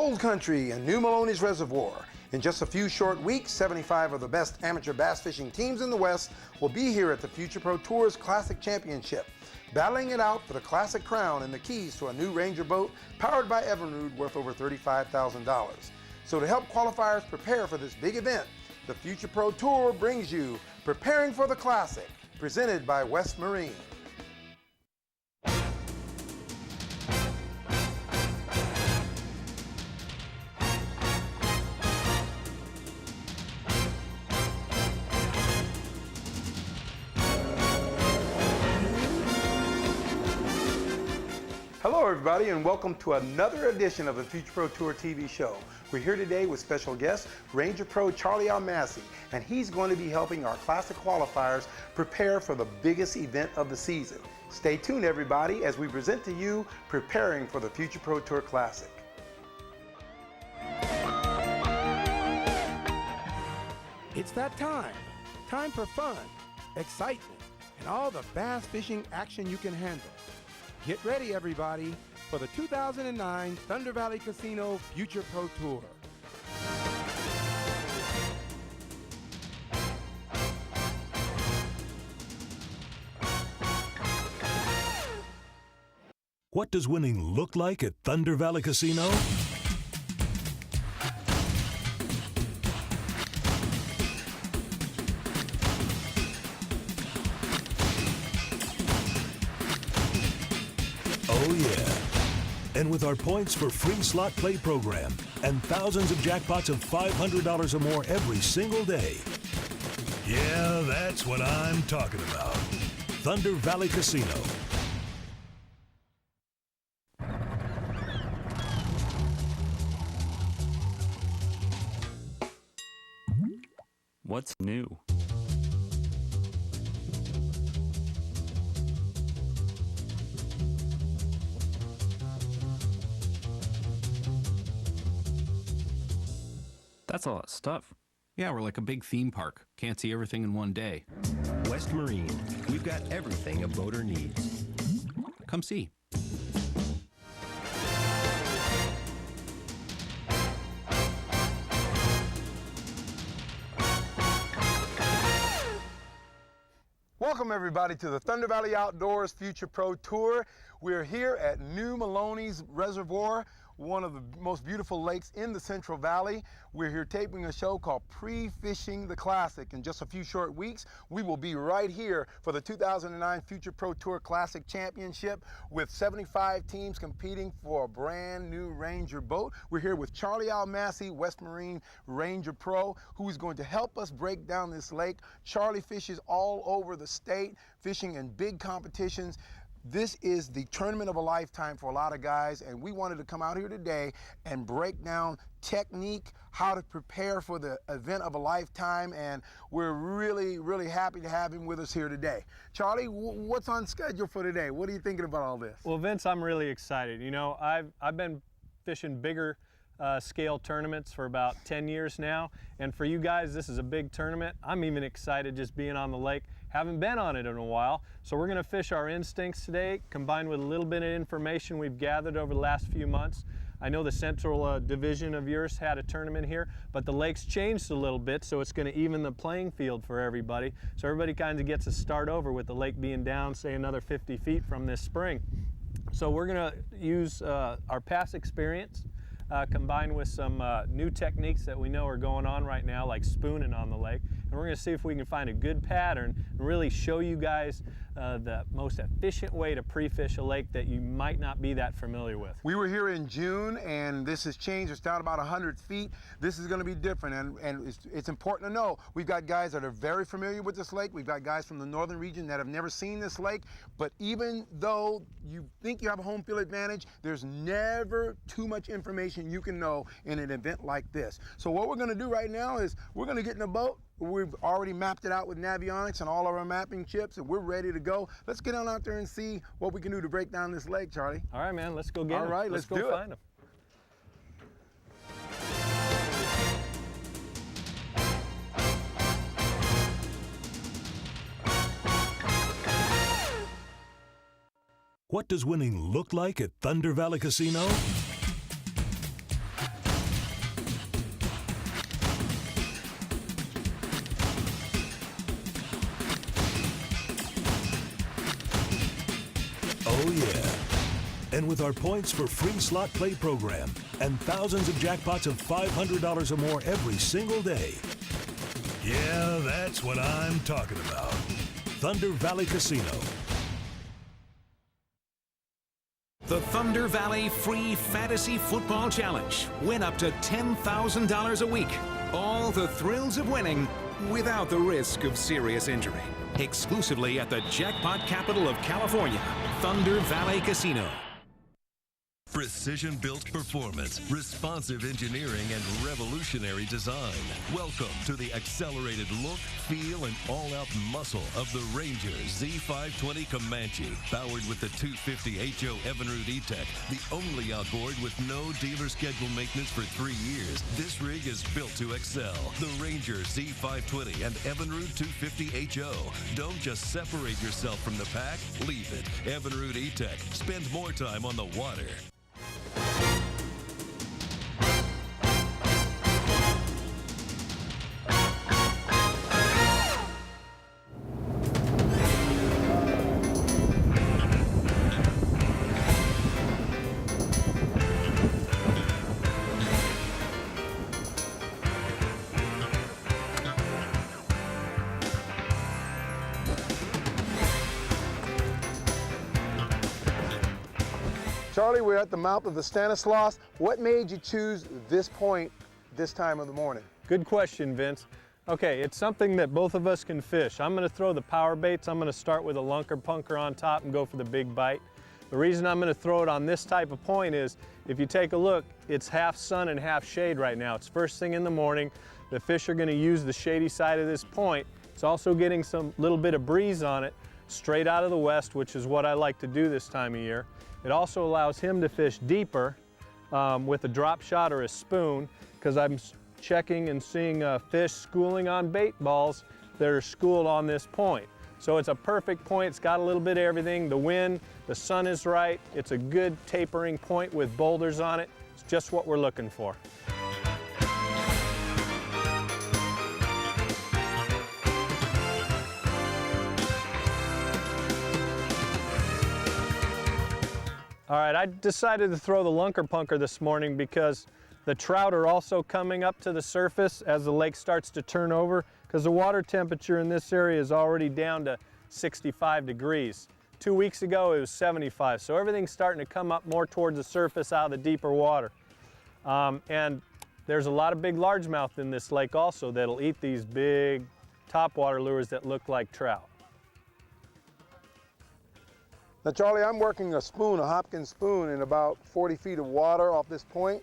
Gold Country and New Melones Reservoir. In just a few short weeks, 75 of the best amateur bass fishing teams in the West will be here at the Future Pro Tours Classic Championship, battling it out for the Classic Crown and the keys to a new Ranger boat powered by Evinrude worth over $35,000. So to help qualifiers prepare for this big event, the Future Pro Tour brings you Preparing for the Classic, presented by West Marine. Hello everybody and welcome to another edition of the Future Pro Tour TV show. We're here today with special guest, Ranger Pro Charlie Almasi, and he's going to be helping our classic qualifiers prepare for the biggest event of the season. Stay tuned everybody as we present to you Preparing for the Future Pro Tour Classic. It's that time. Time for fun, excitement, and all the bass fishing action you can handle. Get ready, everybody, for the 2009 Thunder Valley Casino Future Pro Tour. What does winning look like at Thunder Valley Casino? Oh yeah. And with our points for free slot play program and thousands of jackpots of $500 or more every single day. Yeah, that's what I'm talking about. Thunder Valley Casino. What's new? That's a lot of stuff. Yeah, we're like a big theme park. Can't see everything in one day. West Marine, we've got everything a boater needs. Come see. Welcome everybody to the Thunder Valley Outdoors Future Pro Tour. We're here at New Melones Reservoir, one of the most beautiful lakes in the Central Valley. We're here taping a show called Prefishing the Classic. In just a few short weeks, we will be right here for the 2009 Future Pro Tour Classic Championship with 75 teams competing for a brand new Ranger boat. We're here with Charlie Almasi, West Marine Ranger Pro, who is going to help us break down this lake. Charlie fishes all over the state, fishing in big competitions. This is the tournament of a lifetime for a lot of guys, and we wanted to come out here today and break down technique, how to prepare for the event of a lifetime, and we're really happy to have him with us here today. Charlie, what's on schedule for today? What are you thinking about all this? Well, Vince, I'm really excited. You know, I've been fishing bigger scale tournaments for about 10 years now, and for you guys this is a big tournament. I'm even excited just being on the lake. Haven't been on it in a while, so we're going to fish our instincts today, combined with a little bit of information we've gathered over the last few months. I know the central division of yours had a tournament here, but the lake's changed a little bit, so it's going to even the playing field for everybody. So everybody kind of gets to start over with the lake being down, say, another 50 feet from this spring. So we're going to use our past experience, combined with some new techniques that we know are going on right now, like spooning on the lake. And we're going to see if we can find a good pattern and really show you guys the most efficient way to pre-fish a lake that you might not be that familiar with. We were here in June, and this has changed. It's down about 100 feet. This is going to be different, and it's important to know we've got guys that are very familiar with this lake. We've got guys from the northern region that have never seen this lake, but even though you think you have a home field advantage, there's never too much information you can know in an event like this. So what we're going to do right now is we're going to get in a boat. We've already mapped it out with Navionics and all of our mapping chips, and we're ready to go. Let's get on out there and see what we can do to break down this lake, Charlie. All right, man, let's go get them. All right, let's go find them. What does winning look like at Thunder Valley Casino? And with our points for free slot play program and thousands of jackpots of $500 or more every single day. Yeah, that's what I'm talking about. Thunder Valley Casino. The Thunder Valley Free Fantasy Football Challenge. Win up to $10,000 a week. All the thrills of winning without the risk of serious injury. Exclusively at the jackpot capital of California, Thunder Valley Casino. Precision-built performance, responsive engineering, and revolutionary design. Welcome to the accelerated look, feel, and all-out muscle of the Ranger Z520 Comanche. Powered with the 250 HO Evinrude E-Tech, the only outboard with no dealer schedule maintenance for 3 years. This rig is built to excel. The Ranger Z520 and Evinrude 250 HO. Don't just separate yourself from the pack, leave it. Evinrude E-Tech. Spend more time on the water. Charlie, we're at the mouth of the Stanislaus. What made you choose this point this time of the morning? Good question, Vince. Okay, it's something that both of us can fish. I'm gonna throw the power baits. I'm gonna start with a lunker punker on top and go for the big bite. The reason I'm gonna throw it on this type of point is, if you take a look, it's half sun and half shade right now. It's first thing in the morning. The fish are gonna use the shady side of this point. It's also getting some little bit of breeze on it, straight out of the west, which is what I like to do this time of year. It also allows him to fish deeper with a drop shot or a spoon, because I'm checking and seeing fish schooling on bait balls that are schooled on this point. So it's a perfect point. It's got a little bit of everything. The wind, the sun is right. It's a good tapering point with boulders on it. It's just what we're looking for. All right, I decided to throw the lunker punker this morning because the trout are also coming up to the surface as the lake starts to turn over, because the water temperature in this area is already down to 65 degrees. 2 weeks ago it was 75, so everything's starting to come up more towards the surface out of the deeper water. And there's a lot of big largemouth in this lake also that'll eat these big topwater lures that look like trout. Now, Charlie, I'm working a spoon, a Hopkins spoon, in about 40 feet of water off this point.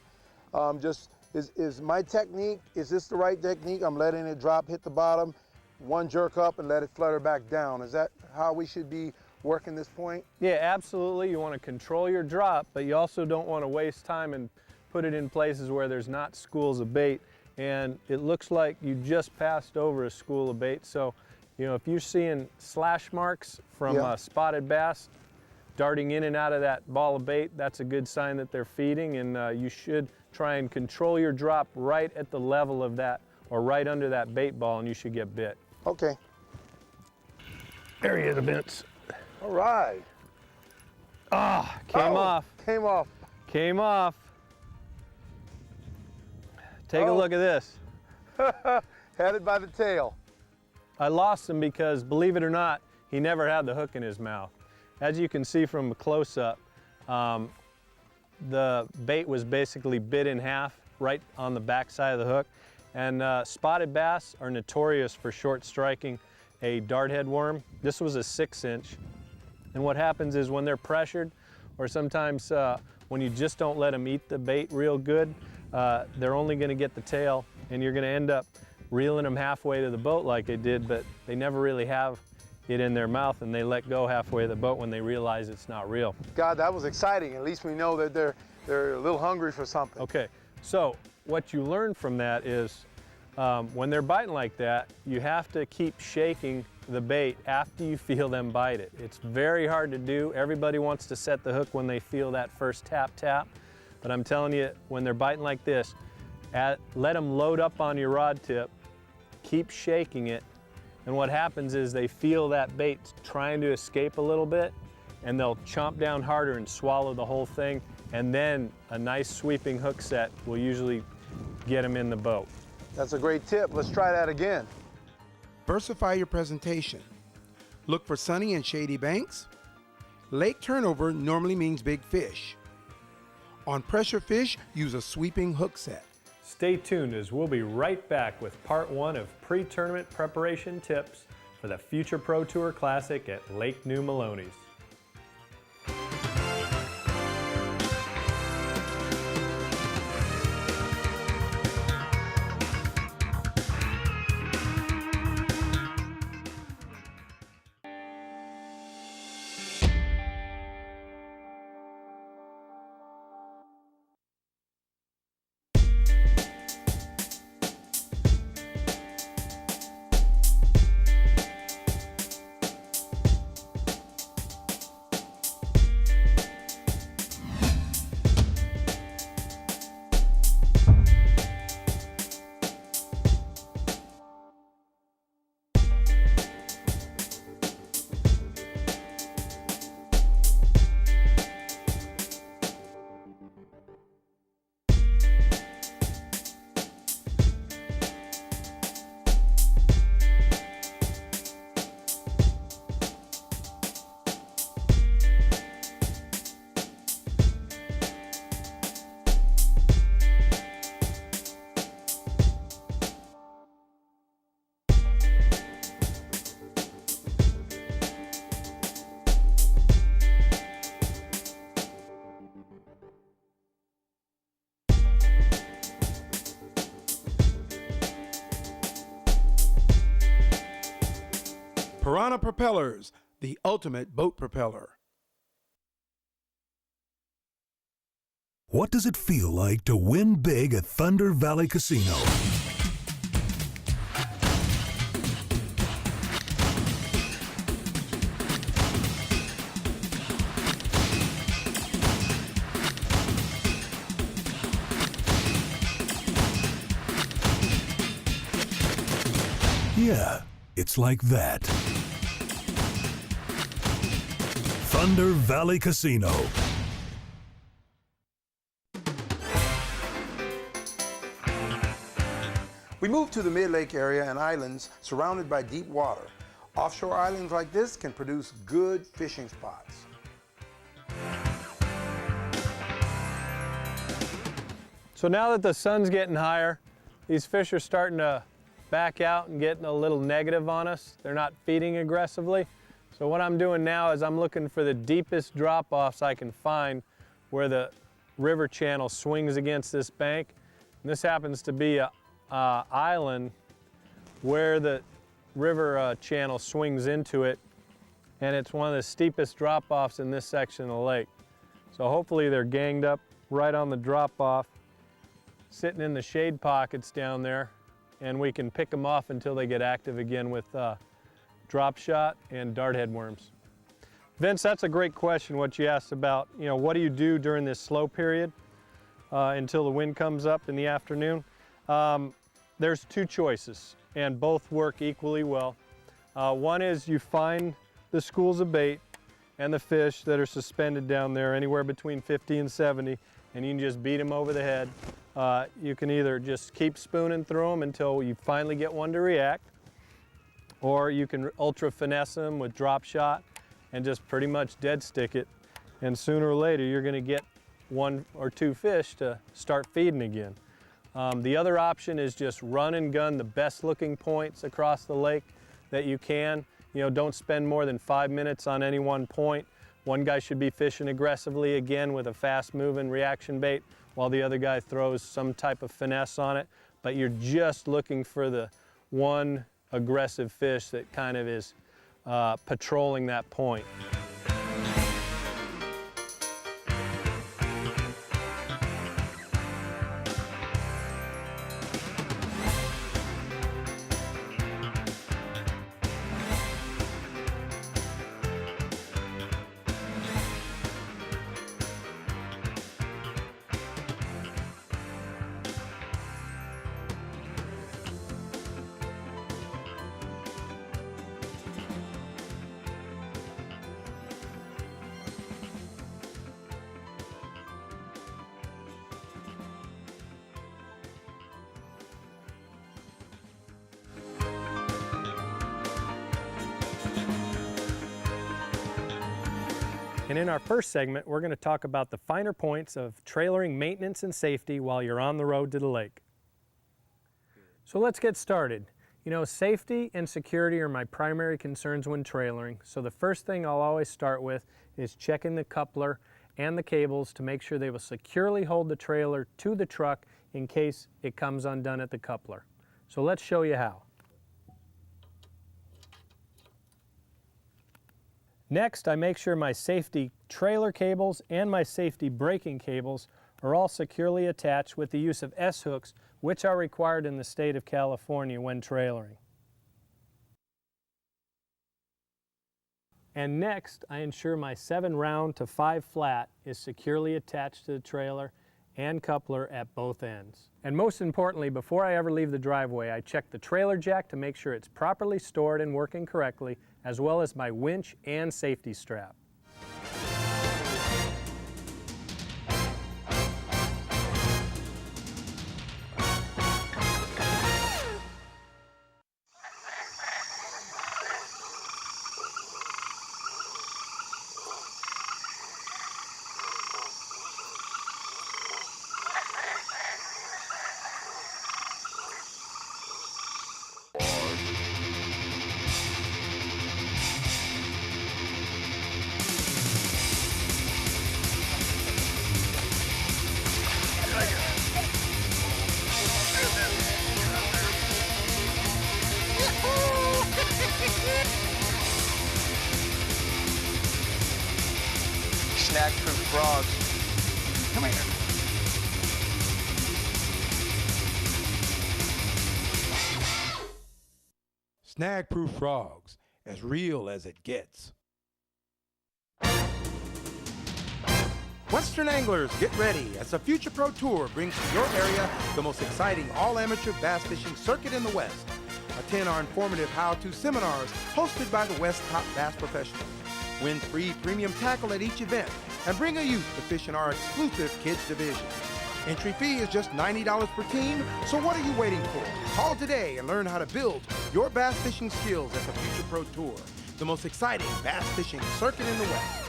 Is my technique, is this the right technique? I'm letting it drop, hit the bottom, one jerk up, and let it flutter back down. Is that how we should be working this point? Yeah, absolutely. You want to control your drop, but you also don't want to waste time and put it in places where there's not schools of bait. And it looks like you just passed over a school of bait. So, you know, if you're seeing slash marks from spotted bass darting in and out of that ball of bait, that's a good sign that they're feeding, and you should try and control your drop right at the level of that, or right under that bait ball, and you should get bit. Okay. There he is, Vince. All right. Ah, came off. Came off. Came off. Take a look at this. Had it by the tail. I lost him because, believe it or not, he never had the hook in his mouth. As you can see from a close-up, the bait was basically bit in half right on the back side of the hook. And spotted bass are notorious for short striking a darthead worm. This was a 6-inch. And what happens is when they're pressured, or sometimes when you just don't let them eat the bait real good, they're only gonna get the tail, and you're gonna end up reeling them halfway to the boat like they did, but they never really have it in their mouth, and they let go halfway to the boat when they realize it's not real. God, that was exciting. At least we know that they're a little hungry for something. Okay, so what you learn from that is when they're biting like that, you have to keep shaking the bait after you feel them bite it. It's very hard to do. Everybody wants to set the hook when they feel that first tap, but I'm telling you, when they're biting like this, let them load up on your rod tip, keep shaking it, and what happens is they feel that bait trying to escape a little bit, and they'll chomp down harder and swallow the whole thing, and then a nice sweeping hook set will usually get them in the boat. That's a great tip. Let's try that again. Diversify your presentation. Look for sunny and shady banks. Lake turnover normally means big fish. On pressure fish, use a sweeping hook set. Stay tuned as we'll be right back with part 1 of pre-tournament preparation tips for the Future Pro Tour Classic at Lake New Melones. Piranha propellers, the ultimate boat propeller. What does it feel like to win big at Thunder Valley Casino? Yeah, it's like that. Thunder Valley Casino. We moved to the mid-lake area and islands surrounded by deep water. Offshore islands like this can produce good fishing spots. So now that the sun's getting higher, these fish are starting to back out and getting a little negative on us. They're not feeding aggressively. So what I'm doing now is I'm looking for the deepest drop-offs I can find where the river channel swings against this bank. And this happens to be a island where the river channel swings into it, and it's one of the steepest drop-offs in this section of the lake. So hopefully they're ganged up right on the drop-off, sitting in the shade pockets down there, and we can pick them off until they get active again with drop shot and dart head worms. Vince, that's a great question, what you asked about, what do you do during this slow period until the wind comes up in the afternoon? There's two choices, and both work equally well. One is you find the schools of bait and the fish that are suspended down there anywhere between 50 and 70, and you can just beat them over the head. You can either just keep spooning through them until you finally get one to react, or you can ultra finesse them with drop shot and just pretty much dead stick it, and sooner or later you're going to get one or two fish to start feeding again. The other option is just run and gun the best looking points across the lake that you can. Don't spend more than 5 minutes on any one point. One guy should be fishing aggressively again with a fast moving reaction bait while the other guy throws some type of finesse on it. But you're just looking for the one aggressive fish that kind of is patrolling that point. And in our first segment, we're going to talk about the finer points of trailering maintenance and safety while you're on the road to the lake. So let's get started. You know, safety and security are my primary concerns when trailering, so the first thing I'll always start with is checking the coupler and the cables to make sure they will securely hold the trailer to the truck in case it comes undone at the coupler. So let's show you how. Next, I make sure my safety trailer cables and my safety braking cables are all securely attached with the use of S-hooks, which are required in the state of California when trailering. And next, I ensure my 7 round to 5 flat is securely attached to the trailer and coupler at both ends. And most importantly, before I ever leave the driveway, I check the trailer jack to make sure it's properly stored and working correctly, as well as my winch and safety strap. Snack-proof frogs. Come here. Snag-proof frogs, as real as it gets. Western anglers, get ready as the Future Pro Tour brings to your area the most exciting all-amateur bass fishing circuit in the West. Attend our informative how-to seminars hosted by the West top bass professionals. Win free premium tackle at each event and bring a youth to fish in our exclusive kids division. Entry fee is just $90 per team, so what are you waiting for? Call today and learn how to build your bass fishing skills at the Future Pro Tour, the most exciting bass fishing circuit in the West.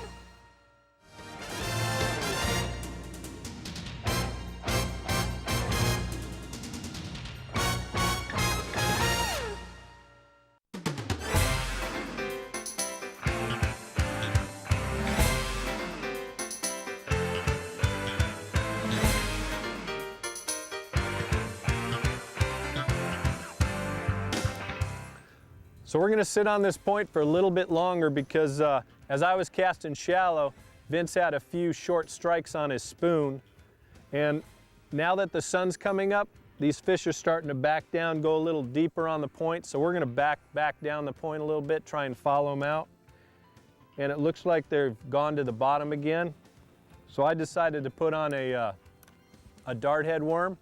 So we're going to sit on this point for a little bit longer because as I was casting shallow, Vince had a few short strikes on his spoon. And now that the sun's coming up, these fish are starting to back down, go a little deeper on the point. So we're going to back down the point a little bit, try and follow them out. And it looks like they've gone to the bottom again. So I decided to put on a dart head worm.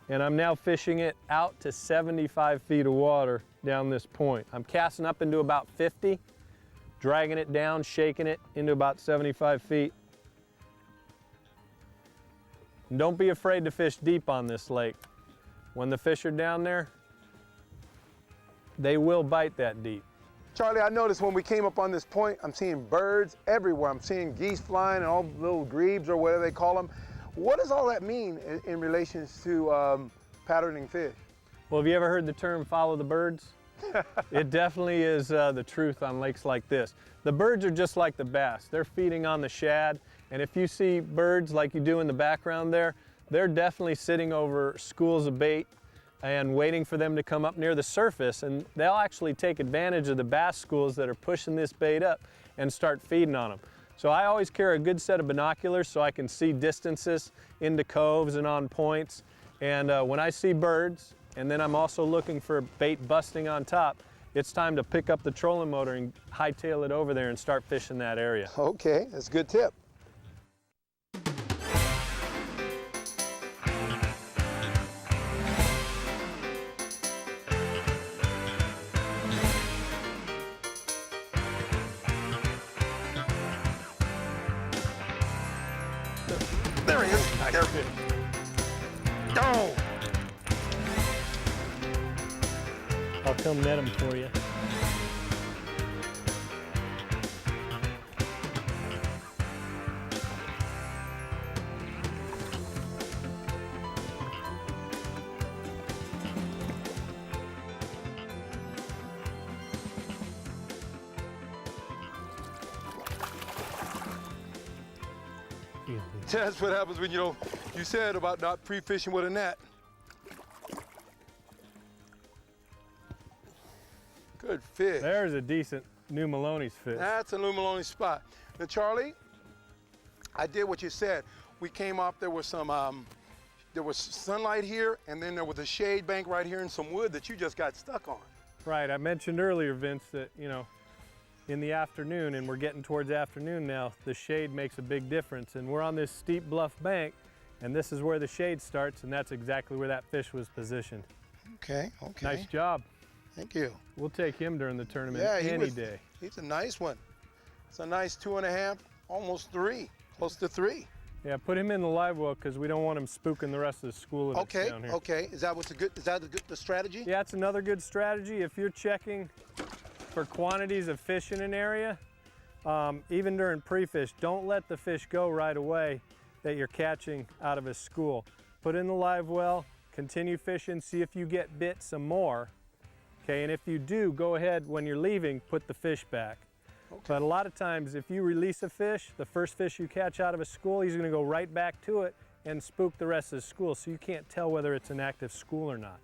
And I'm now fishing it out to 75 feet of water down this point. I'm casting up into about 50, dragging it down, shaking it into about 75 feet. And don't be afraid to fish deep on this lake. When the fish are down there, they will bite that deep. Charlie, I noticed when we came up on this point, I'm seeing birds everywhere. I'm seeing geese flying and all little grebes or whatever they call them. What does all that mean in relation to patterning fish? Well, have you ever heard the term follow the birds? It definitely is the truth on lakes like this. The birds are just like the bass. They're feeding on the shad, and if you see birds like you do in the background there, they're definitely sitting over schools of bait and waiting for them to come up near the surface, and they'll actually take advantage of the bass schools that are pushing this bait up and start feeding on them. So I always carry a good set of binoculars so I can see distances into coves and on points. And when I see birds, and then I'm also looking for bait busting on top, it's time to pick up the trolling motor and hightail it over there and start fishing that area. Okay, that's a good tip. There he is. There. Oh! I'll come net him for you. That's what happens when you said about not pre-fishing with a net. Good fish. There's a decent new Melones fish. That's a new Melones spot. Now, Charlie, I did what you said. We came up, there was some, there was sunlight here, and then there was a shade bank right here and some wood that you just got stuck on. Right, I mentioned earlier, Vince, that, you know, in the afternoon, and we're getting towards afternoon now, the shade makes a big difference. And we're on this steep bluff bank, and this is where the shade starts, and that's exactly where that fish was positioned. Okay, okay. Nice job. Thank you. We'll take him during the tournament any day. He's a nice one. It's a nice 2.5, almost 3, close to 3. Yeah, put him in the live well because we don't want him spooking the rest of the school if it's down here. Okay. Is that the strategy? Yeah, it's another good strategy. If you're checking for quantities of fish in an area, even during pre-fish, don't let the fish go right away that you're catching out of a school. Put in the live well, continue fishing, see if you get bit some more. Okay, and if you do, go ahead when you're leaving, put the fish back. Okay. But a lot of times, if you release a fish, the first fish you catch out of a school, he's gonna go right back to it and spook the rest of the school, so you can't tell whether it's an active school or not.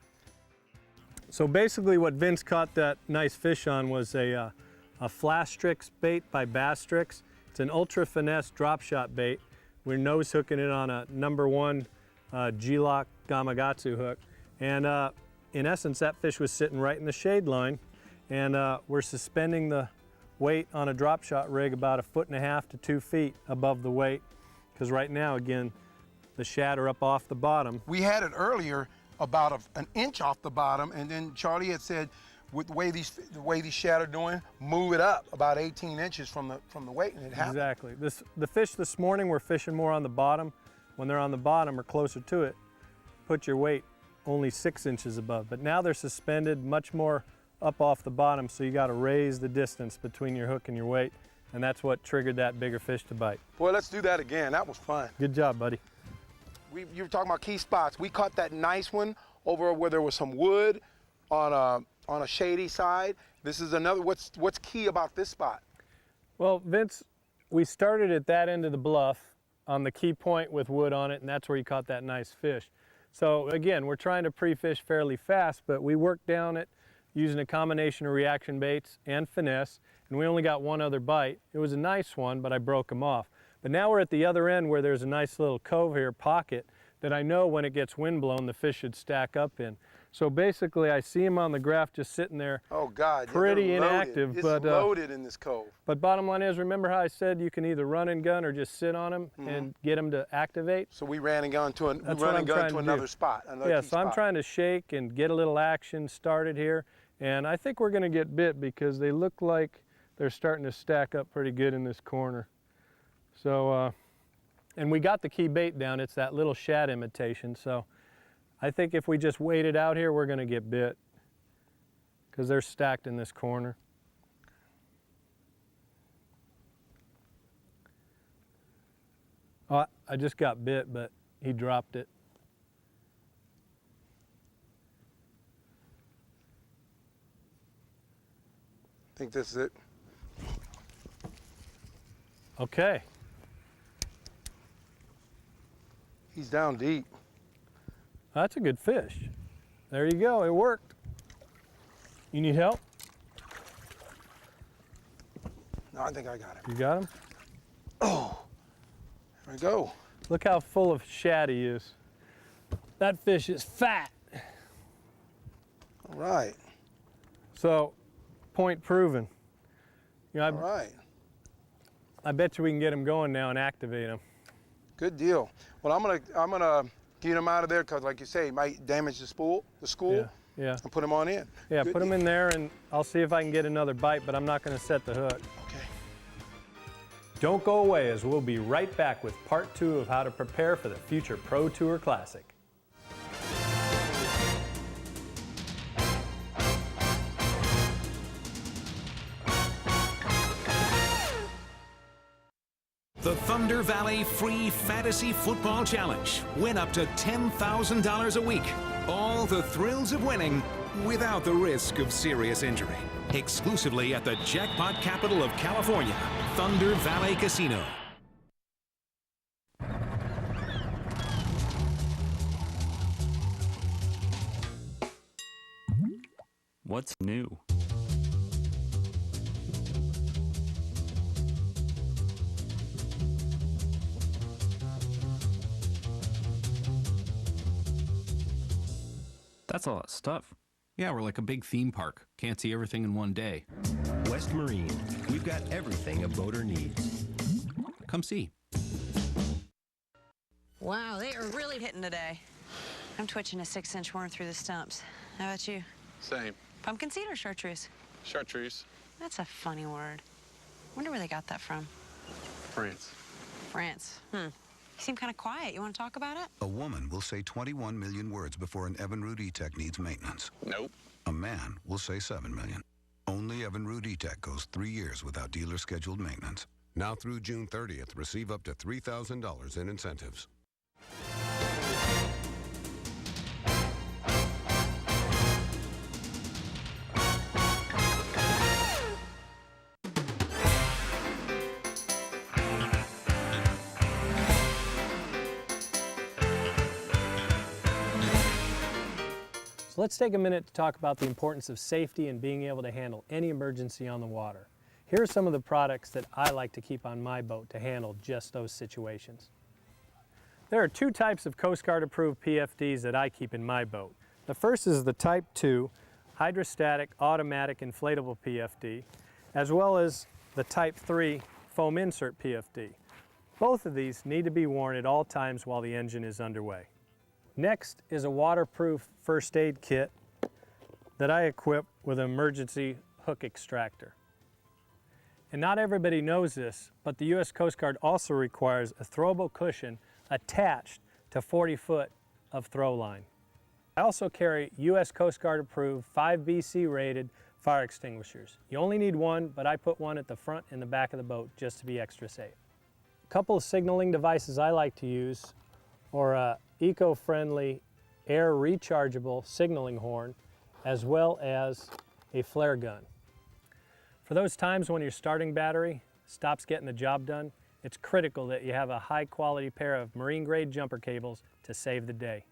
So basically what Vince caught that nice fish on was a Flastrix bait by Bastrix. It's an ultra finesse drop shot bait. We're nose hooking it on a #1 G-Lock Gamakatsu hook. And in essence, that fish was sitting right in the shade line, and we're suspending the weight on a drop shot rig about 1.5 to 2 feet above the weight, because right now, again, the shad are up off the bottom. We had it earlier about an inch off the bottom, and then Charlie had said, with the way these shad are doing, move it up about 18 inches from the weight, and it happened. Exactly. The fish this morning were fishing more on the bottom. When they're on the bottom or closer to it, put your weight only 6 inches above. But now they're suspended much more up off the bottom, so you got to raise the distance between your hook and your weight, and that's what triggered that bigger fish to bite. Boy, let's do that again. That was fun. Good job, buddy. You were talking about key spots. We caught that nice one over where there was some wood on a shady side. This is another. What's key about this spot? Well, Vince, we started at that end of the bluff on the key point with wood on it, and that's where you caught that nice fish. So again, we're trying to pre-fish fairly fast, but we worked down it using a combination of reaction baits and finesse, and we only got one other bite. It was a nice one, but I broke him off. But now we're at the other end where there's a nice little cove here, pocket, that I know when it gets wind blown, the fish should stack up in. So basically, I see him on the graph just sitting there. Oh God, pretty inactive. It's loaded in this cove. But bottom line is, remember how I said you can either run and gun or just sit on him and get him to activate? So we ran and gun to another spot. Yeah, so I'm trying to shake and get a little action started here. And I think we're gonna get bit because they look like they're starting to stack up pretty good in this corner. So, and we got the key bait down. It's that little shad imitation. So I think if we just wait it out here, we're gonna get bit because they're stacked in this corner. Oh, I just got bit, but he dropped it. I think this is it. Okay. He's down deep. That's a good fish. There you go, it worked. You need help? No, I think I got him. You got him? Oh, there we go. Look how full of shad he is. That fish is fat. All right. So, point proven. You know, All right. I bet you we can get him going now and activate him. Good deal. Well, I'm gonna get him out of there because, like you say, he might damage the school. Yeah. And put him on in. Yeah, Good put him deal. in there, and I'll see if I can get another bite, but I'm not going to set the hook. Okay. Don't go away, as we'll be right back with part 2 of how to prepare for the future Pro Tour Classic. The Thunder Valley Free Fantasy Football Challenge. Win up to $10,000 a week. All the thrills of winning without the risk of serious injury. Exclusively at the jackpot capital of California, Thunder Valley Casino. What's new? That's a lot of stuff. Yeah, we're like a big theme park. Can't see everything in one day. West Marine, we've got everything a boater needs. Come see. Wow, they are really hitting today. I'm twitching a 6-inch worm through the stumps. How about you? Same. Pumpkin seed or chartreuse? Chartreuse. That's a funny word. Wonder where they got that from. France. France. You seem kind of quiet. You want to talk about it? A woman will say 21 million words before an Evinrude E-Tech needs maintenance. Nope. A man will say 7 million. Only Evinrude E-Tech goes 3 years without dealer-scheduled maintenance. Now through June 30th, receive up to $3,000 in incentives. So let's take a minute to talk about the importance of safety and being able to handle any emergency on the water. Here are some of the products that I like to keep on my boat to handle just those situations. There are 2 types of Coast Guard approved PFDs that I keep in my boat. The first is the Type 2 hydrostatic automatic inflatable PFD, as well as the Type 3 foam insert PFD. Both of these need to be worn at all times while the engine is underway. Next is a waterproof first aid kit that I equip with an emergency hook extractor. And not everybody knows this, but the U.S. Coast Guard also requires a throwable cushion attached to 40 foot of throw line. I also carry U.S. Coast Guard approved 5BC rated fire extinguishers. You only need one, but I put one at the front and the back of the boat just to be extra safe. A couple of signaling devices I like to use are a eco-friendly air rechargeable signaling horn, as well as a flare gun. For those times when your starting battery stops getting the job done, it's critical that you have a high quality pair of marine grade jumper cables to save the day.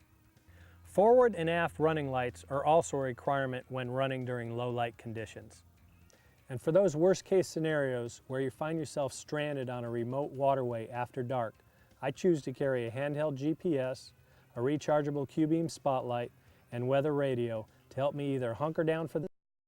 Forward and aft running lights are also a requirement when running during low light conditions. And for those worst case scenarios where you find yourself stranded on a remote waterway after dark, I choose to carry a handheld GPS, a rechargeable Q-beam spotlight, and weather radio to help me either hunker down for the